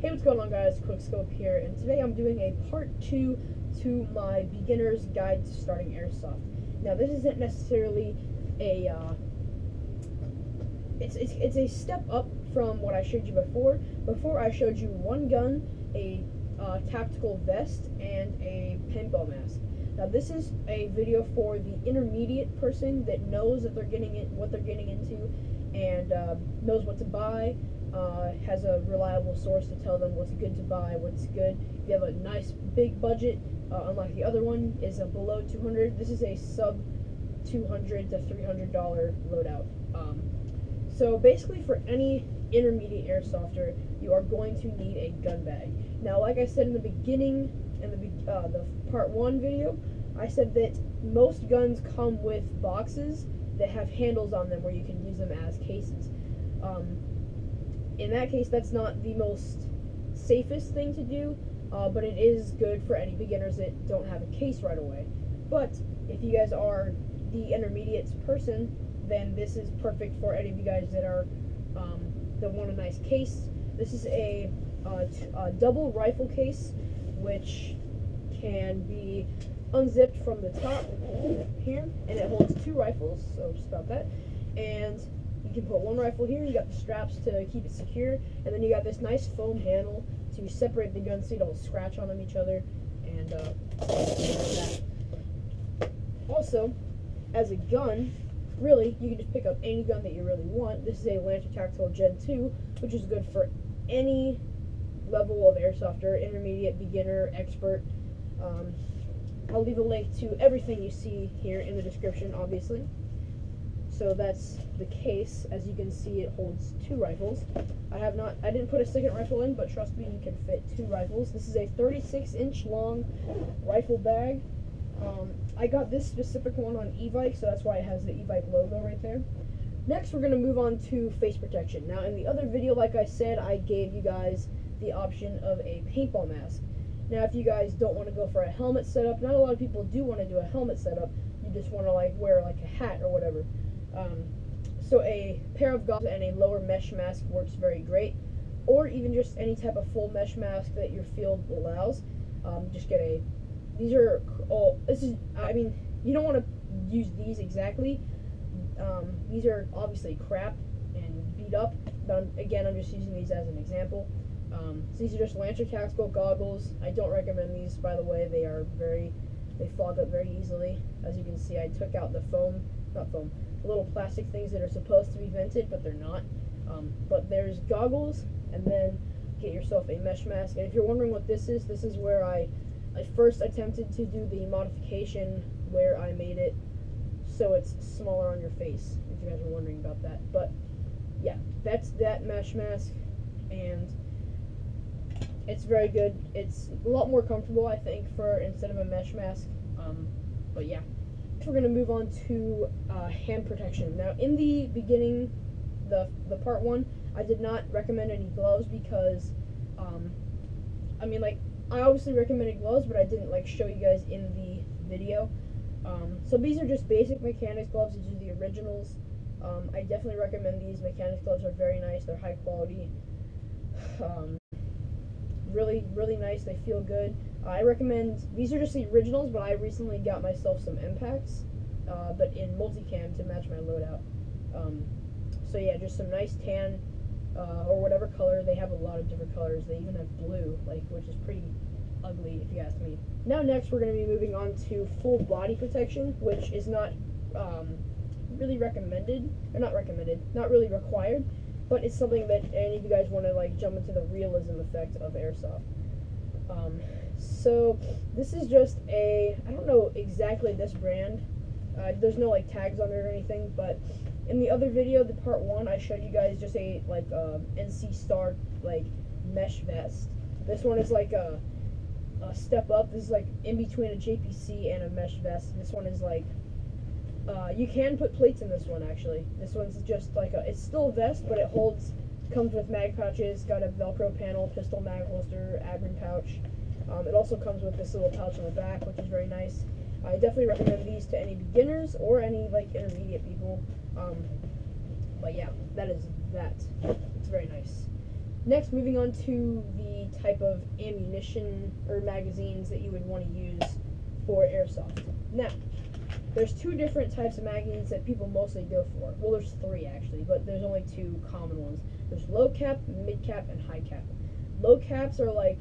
Hey, what's going on, guys? Quickscope here, and today I'm doing a part 2 to my beginner's guide to starting airsoft. Now, this isn't necessarily a it's a step up from what I showed you before. Before, I showed you one gun, a tactical vest, and a paintball mask. Now, this is a video for the intermediate person that knows that they're getting what they're getting into, and knows what to buy. Has a reliable source to tell them what's good to buy, what's good. If you have a nice big budget, unlike the other one, is a below 200. This is a sub $200 to $300 loadout. So basically, for any intermediate airsofter, you are going to need a gun bag. Now, like I said in the beginning, in the part 1 video, I said that most guns come with boxes that have handles on them where you can use them as cases. In that case, that's not the most safest thing to do, but it is good for any beginners that don't have a case right away. But if you guys are the intermediate person, then this is perfect for any of you guys that are that want a nice case. This is a double rifle case, which can be unzipped from the top here, and it holds 2 rifles, so just about that. And you can put one rifle here, you got the straps to keep it secure, and then you got this nice foam handle to separate the guns so you don't scratch on each other, and that. Also, as a gun, really, you can just pick up any gun that you really want. This is a Lancer Tactical Gen 2, which is good for any level of airsofter, intermediate, beginner, expert. I'll leave a link to everything you see here in the description, obviously. So that's the case. As you can see, it holds 2 rifles. I didn't put a second rifle in, but trust me, you can fit 2 rifles. This is a 36-inch long rifle bag. I got this specific one on e-bike, so that's why it has the e-bike logo right there. Next, we're going to move on to face protection. Now, in the other video, like I said, I gave you guys the option of a paintball mask. Now, if you guys don't want to go for a helmet setup, not a lot of people do want to do a helmet setup. You just want to wear a hat or whatever. So a pair of goggles and a lower mesh mask works very great, or even just any type of full mesh mask that your field allows. Just get a. These are all. I mean, you don't want to use these exactly. These are obviously crap and beat up. But again, I'm just using these as an example. So these are just Lancer Tactical goggles. I don't recommend these, by the way. They fog up very easily. As you can see, I took out the little plastic things that are supposed to be vented, but they're not. But there's goggles, and then get yourself a mesh mask. And if you're wondering what this is where I first attempted to do the modification where I made it so it's smaller on your face, if you guys are wondering about that. But yeah, that's that mesh mask, and it's very good. It's a lot more comfortable, I think, instead of a mesh mask. But yeah. We're going to move on to hand protection. Now, in the beginning, the part 1, I did not recommend any gloves because, I obviously recommended gloves, but I didn't show you guys in the video. So these are just basic mechanics gloves. These are the originals. I definitely recommend these. Mechanics gloves are very nice. They're high quality. Really, really nice. They feel good. I recommend, these are just the originals, but I recently got myself some Impacts, but in multicam to match my loadout. So yeah, just some nice tan, or whatever color. They have a lot of different colors. They even have blue, which is pretty ugly if you ask me. Now next, we're going to be moving on to full body protection, which is not really recommended, or not really required, but it's something that any of you guys want to jump into the realism effect of airsoft. So this is just I don't know exactly this brand. There's no tags on it or anything, but in the other video, the part 1, I showed you guys just a NC Star mesh vest. This one is a step up. This is in between a JPC and a mesh vest. This one is you can put plates in this one, actually. This one's just it's still a vest, but it comes with mag pouches, got a Velcro panel, pistol mag holster, admin pouch. It also comes with this little pouch on the back, which is very nice. I definitely recommend these to any beginners or any intermediate people. But yeah, that is that. It's very nice. Next, moving on to the type of ammunition or magazines that you would want to use for airsoft. Now, there's two different types of magazines that people mostly go for. Well, there's three actually, but there's only two common ones. There's low cap, mid cap, and high cap. Low caps are like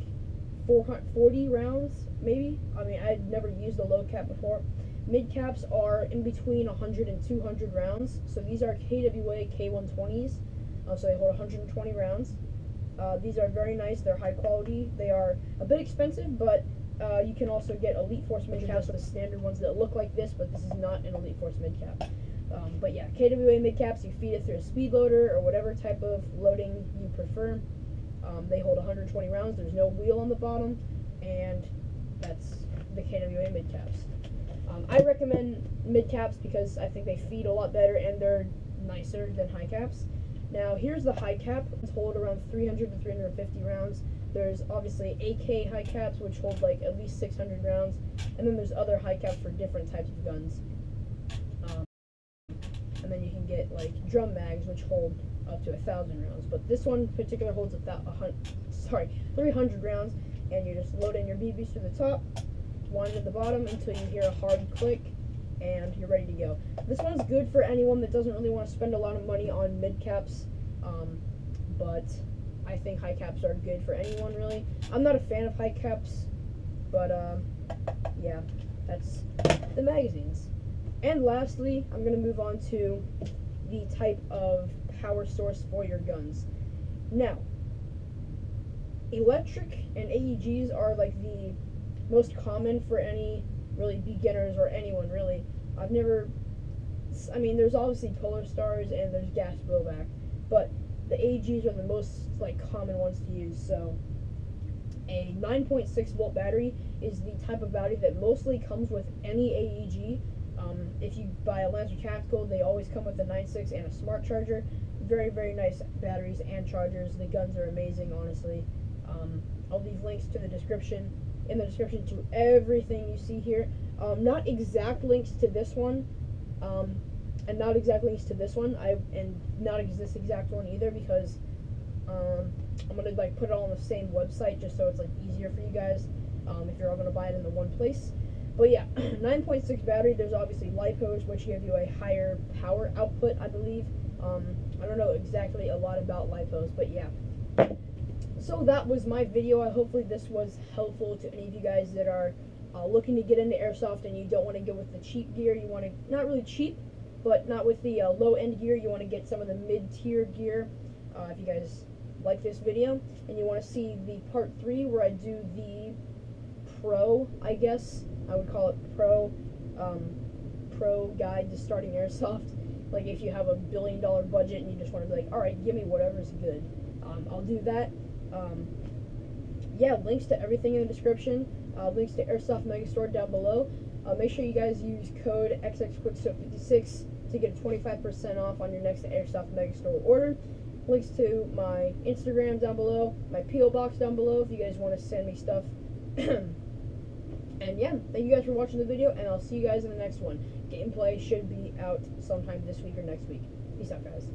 440 rounds, maybe. I mean, I'd never used a low cap before. Mid caps are in between 100 and 200 rounds. So these are KWA K120s. So they hold 120 rounds. These are very nice. They're high quality. They are a bit expensive, but you can also get Elite Force mid caps, the standard ones that look like this, but this is not an Elite Force mid cap. But yeah, KWA mid caps, you feed it through a speed loader or whatever type of loading you prefer. They hold 120 rounds. There's no wheel on the bottom, and that's the KWA mid caps. I recommend mid caps because I think they feed a lot better and they're nicer than high caps. Now here's the high cap. It's hold around 300 to 350 rounds. There's obviously AK high caps, which hold like at least 600 rounds, and then there's other high caps for different types of guns. And then you can get like drum mags, which hold up to 1,000 rounds. But this one in particular holds 300 rounds, and you just load in your BBs through the top, wind at the bottom until you hear a hard click, and you're ready to go. This one's good for anyone that doesn't really want to spend a lot of money on mid caps, but I think high caps are good for anyone really. I'm not a fan of high caps, but yeah, that's the magazines. And lastly, I'm going to move on to the type of power source for your guns. Now, electric and AEGs are like the most common for any really beginners or anyone really. I mean, there's obviously Polar Stars and there's gas blowback, but the AEGs are the most like common ones to use. So a 9.6 volt battery is the type of battery that mostly comes with any AEG. If you buy a Lancer Tactical, they always come with a 9.6 and a smart charger. Very, very nice batteries and chargers. The guns are amazing, honestly. I'll leave links to the description, in the description to everything you see here. Not exact links to this one, and not exact links to this one, and not this exact one either, because I'm gonna like put it all on the same website just so it's like easier for you guys if you're all gonna buy it in the one place. But yeah, 9.6 battery. There's obviously LiPos, which give you a higher power output, I believe. I don't know exactly a lot about LiPos, but yeah. So that was my video. Hopefully this was helpful to any of you guys that are looking to get into airsoft and you don't want to go with the cheap gear. You want to, not really cheap, but not with the low-end gear. You want to get some of the mid-tier gear. If you guys like this video and you want to see the part 3 where I do the pro, I guess I would call it pro guide to starting airsoft. Like if you have a $1 billion budget and you just want to be like, alright, give me whatever's good, I'll do that. Yeah, links to everything in the description, links to Airsoft Megastore down below. Make sure you guys use code XXQuickStart56 to get 25% off on your next Airsoft Megastore order. Links to my Instagram down below, my P.O. box down below if you guys want to send me stuff. And yeah, thank you guys for watching the video, and I'll see you guys in the next one. Gameplay should be out sometime this week or next week. Peace out, guys.